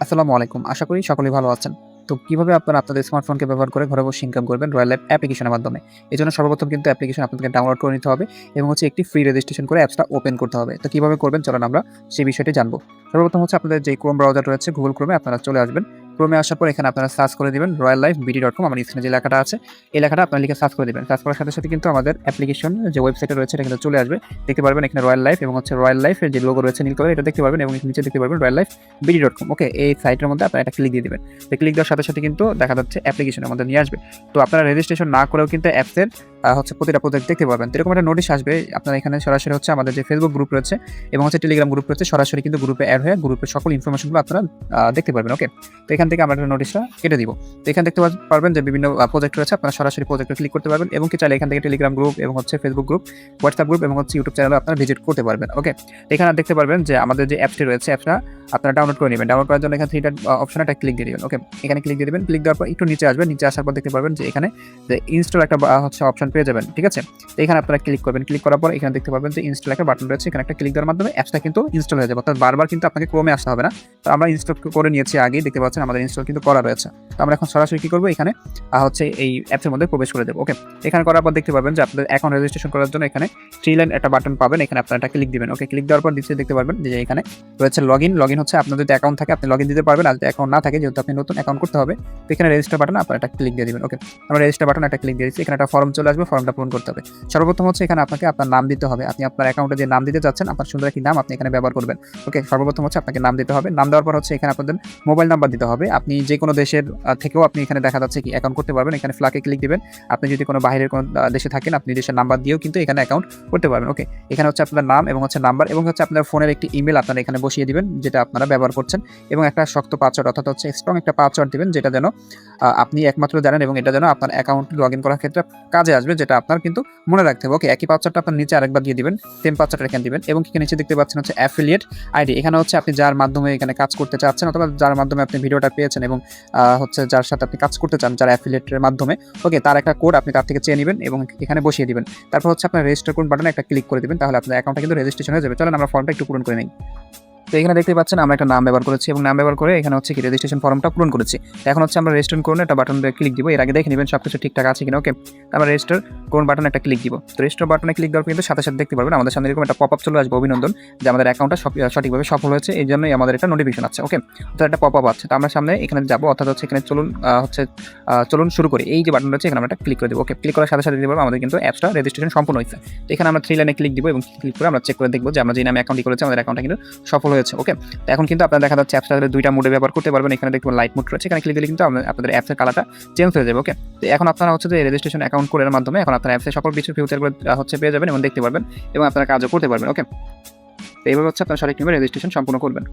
আসসালামু আলাইকুম। আশা করি সকলেই ভালো আছেন। তো কিভাবে আপনারা আপনাদের স্মার্টফোনকে ব্যবহার করে ঘরে বসে ইনকাম করবেন রয়্যাল লাইফ অ্যাপ্লিকেশনের মাধ্যমে। এজন্য সর্বপ্রথম কিন্তু অ্যাপ্লিকেশন আপনাদেরকে ডাউনলোড করে নিতে হবে এবং একটি ফ্রি রেজিস্ট্রেশন করে অ্যাপসটা ওপেন করতে হবে। তো কিভাবে করবেন চলুন আমরা সেই বিষয়টি জানব। সর্বপ্রথম আপনাদের যে Chrome ব্রাউজার রয়েছে Google Chrome এ আপনারা চলে আসবেন। Chrome এ আসার পর এখানে আপনারা সার্চ করে দিবেন royallifebd.com আমার স্ক্রিনে যে লেখাটা আছে এই লেখাটা আপনারা লিখে সার্চ করে দিবেন। সার্চ করার সাথে সাথে কিন্তু আমাদের অ্যাপ্লিকেশন যে ওয়েবসাইটে রয়েছে এটা কিন্তু চলে আসবে। দেখতে পারবেন এখানে রয়্যাল লাইফ এবং রয়্যাল লাইফ এর যে লোগো রয়েছে নীল কালার এটা দেখতে পারবেন এবং নিচে দেখতে পারবেন royallifebd.com ওকে এই সাইটের মধ্যে আপনারা এটা ক্লিক দিয়ে দিবেন। তো ক্লিক দেওয়ার সাথে সাথে কিন্তু দেখা যাচ্ছে অ্যাপ্লিকেশন আমাদের নিয়ে আসবে। তো আপনারা রেজিস্ট্রেশন না করেও কিন্তু অ্যাপসের প্রতিটা প্রজেক্ট দেখতে পারবেন। তো এরকম একটা নোটিশ আসবে আপনারা এখানে সরাসরি আমাদের যে ফেসবুক গ্রুপ রয়েছে এবং টেলিগ্রাম গ্রুপ রয়েছে সরাসরি কিন্তু গ্রুপে অ্যাড হয়ে গ্রুপের সকল ইনফরমেশনগুলো আপনারা দেখতে পারবেন। ওকে তো এখান থেকে আমরা একটা নোটিশটা কেটে দিব। তো এখানে দেখতে পারবেন যে বিভিন্ন প্রজেক্ট রয়েছে আপনারা সরাসরি প্রজেক্টে ক্লিক করতে পারবেন এবং চাইলে এখান থেকে টেলিগ্রাম গ্রুপ এবং ফেসবুক গ্রুপ, হোয়াটসঅ্যাপ গ্রুপ এবং ইউটিউব চ্যানেলে আপনারা ভিজিট করতে পারবেন। ওকে এখানে দেখতে পারবেন যে আমাদের যে অ্যাপসটি রয়েছে অ্যাপসটা আপনারা ডাউনলোড করে নেবেন। ডাউনলোড করার জন্য এখানে থ্রি ডট অপশনে একটা ক্লিক দিয়ে দিবেন। ওকে এখানে ক্লিক দিয়ে দিবেন। ক্লিক দেওয়ার পর একটু নিচে আসবেন। নিচে আসার পর দেখতে পারবেন যে এখানে যে ইনস্টল একটা অপশন পেয়ে যাবেন। ঠিক আছে তো এখানে আপনারা ক্লিক করবেন। ক্লিক করার পর এখানে দেখতে পারবেন যে ইনস্টল একটা বাটন রয়েছে। এখানে একটা ক্লিক দেওয়ার মাধ্যমে অ্যাপসটা কিন্তু ইনস্টল হয়ে যাবে। অর্থাৎ বারবার কিন্তু আপনাকে ক্রোমে আসতে হবে না। তো আমরা ইনস্টল করে নিয়েছি আগেই দেখতে পাচ্ছেন আমাদের ইনস্টল কিন্তু করা রয়েছে। তো আমরা এখন সরাসরি কি করব এখানে এই অ্যাপসের মধ্যে প্রবেশ করে দেব। ওকে এখানে করার পর দেখতে পারবেন যে আপনাদের অ্যাকাউন্ট রেজিস্ট্রেশন করার জন্য এখানে থ্রি লাইন একটা বাটন পাবেন। এখানে আপনারা একটা ক্লিক দিবেন। ওকে ক্লিক দেওয়ার পর নিচে দেখতে পারবেন যে এখানে রয়েছে লগইন। লগইন হচ্ছে আপনাদের যদি অ্যাকাউন্ট থাকে আপনি লগইন দিতে পারবেন। আর যদি অ্যাকাউন্ট না থাকে যেহেতু আপনি নতুন অ্যাকাউন্ট করতে হবে তো এখানে রেজিস্টার বাটন আপনারা একটা ক্লিক দিয়ে দিবেন। ওকে আমরা রেজিস্টার বাটন একটা ক্লিক দিয়ে দিচ্ছি। এখানে একটা ফর্ম চলে আসবে, ফর্মটা পূরণ করতে হবে। সর্বপ্রথম এখানে আপনাকে আপনার নাম দিতে হবে। আপনি আপনার অ্যাকাউন্টে যে নাম দিতে চাচ্ছেন আপনার সুন্দর একটি নাম আপনি এখানে ব্যবহার করবেন। ওকে সর্বপ্রথম আপনাকে নাম দিতে হবে। নাম দেওয়ার পর এখানে আপনাদের মোবাইল নাম্বার দিতে হবে। আপনি যে কোনো দেশের থেকেও আপনি এখানে দেখা যাচ্ছে কি অ্যাকাউন্ট করতে পারবেন। এখানে ফ্ল্যাগে ক্লিক দিবেন। আপনি যদি কোনো বাইরের কোনো দেশে থাকেন আপনি দেশের নাম্বার দিয়েও কিন্তু এখানে অ্যাকাউন্ট করতে পারবেন। ওকে এখানে আপনার নাম এবং নাম্বার এবং আপনার ফোনের একটি ইমেল আপনারা এখানে বসিয়ে দিবেন যেটা আপনারা ব্যবহার করছেন এবং একটা শক্ত পাসওয়ার্ড অর্থাৎ স্ট্রং একটা পাসওয়ার্ড দিবেন যেটা যেন আপনি একমাত্র জানেন এবং এটা যেন আপনার অ্যাকাউন্ট লগইন করার ক্ষেত্রে কাজে আসবে, যেটা আপনার কিন্তু মনে রাখতে হবে। ওকে একই পাসওয়ার্ডটা আপনার নিচে আরেকবার দিয়ে দিবেন, সেম পাসওয়ার্ডটা এখানে দিবেন এবং নিচে দেখতে পাচ্ছেন অ্যাফিলিয়েট আইডি। এখানে আপনি যার মাধ্যমে এখানে কাজ করতে চাচ্ছেন অথবা যার মাধ্যমে আপনি ভিডিওটা পেয়েছেন এবং যার সাথে আপনি কাজ করতে চান যার অ্যাফিলিয়েটের মাধ্যমে ওকে তার একটা কোড আপনি তার থেকে চেয়ে নেবেন এবং এখানে বসিয়ে দিবেন। তারপর আপনার রেজিস্টার কোড বাটনে একটা ক্লিক করে দিবেন। তাহলে আপনার অ্যাকাউন্টটা কিন্তু রেজিস্ট্রেশন হয়ে যাবে। চলেন আমরা ফর্মটা একটু পূরণ করে নিই। তো এখানে দেখতে পাচ্ছেন আমরা একটা নাম ব্যবহার করেছি এবং নাম ব্যবহার করে এখানে কি রেজিস্ট্রেশন ফর্মটা পূরণ করেছি। এখন আমরা রেজিস্ট্রেশন করুন একটা বাটন ক্লিক দিব। এর আগে দেখে নেবেন সবকিছু ঠিকঠাক আছে কিনা। ওকে আমরা রেজিস্টার করুন বাটনে একটা ক্লিক দিব। তো রেজিস্টার বাটনে ক্লিক দেওয়ার কিন্তু সাথে সাথে দেখতে পারবেন আমাদের সামনে এরকম একটা পপআপ চলে আসবে, অভিনন্দন যে আমাদের অ্যাকাউন্টটা সঠিকভাবে সফল হয়েছে, এই জন্যই আমাদের একটা নোটিফিকেশন আছে। ওকে তো একটা পপআপ আছে। তো আমরা সামনে এখানে যাবো অর্থাৎ এখানে চলুন শুরু করি এই যে বাটন রয়েছে এখানে আমরা একটা ক্লিক করে দেবো। ওকে ক্লিক করার সাথে সাথে দেখতে পারবো আমাদের কিন্তু অ্যাপসটা রেজিস্ট্রেশন সম্পূর্ণ হয়েছে। তো এখানে আমরা থ্রি লাইনে ক্লিক দিব এবং ক্লিক করে আমরা চেক করে দেখবো যে আমরা যে নামে অ্যাকাউন্টটি করেছি আমাদের অ্যাকাউন্টটা কিন্তু সফল হয়েছে। ওকে এখন কিন্তু আপনারা দেখা যাচ্ছে অ্যাপসটা দুইটা মোডে ব্যবহার করতে পারবেন। এখানে দেখবেন লাইট মোড রয়েছে, এখানে ক্লিক দিলে কিন্তু আপনাদের অ্যাপসের কালারটা চেঞ্জ হয়ে যাবে। ওকে তো এখন আপনারা যে রেজিস্ট্রেশন অ্যাকাউন্ট করার মাধ্যমে এখন আপনার অ্যাপসের সকল কিছু ফিউচারগুলো পেয়ে যাবেন এবং দেখতে পারবেন এবং আপনারা কাজও করতে পারবেন। ওকে তো এইভাবে আপনারা সঠিকভাবে রেজিস্ট্রেশন সম্পূর্ণ করবেন।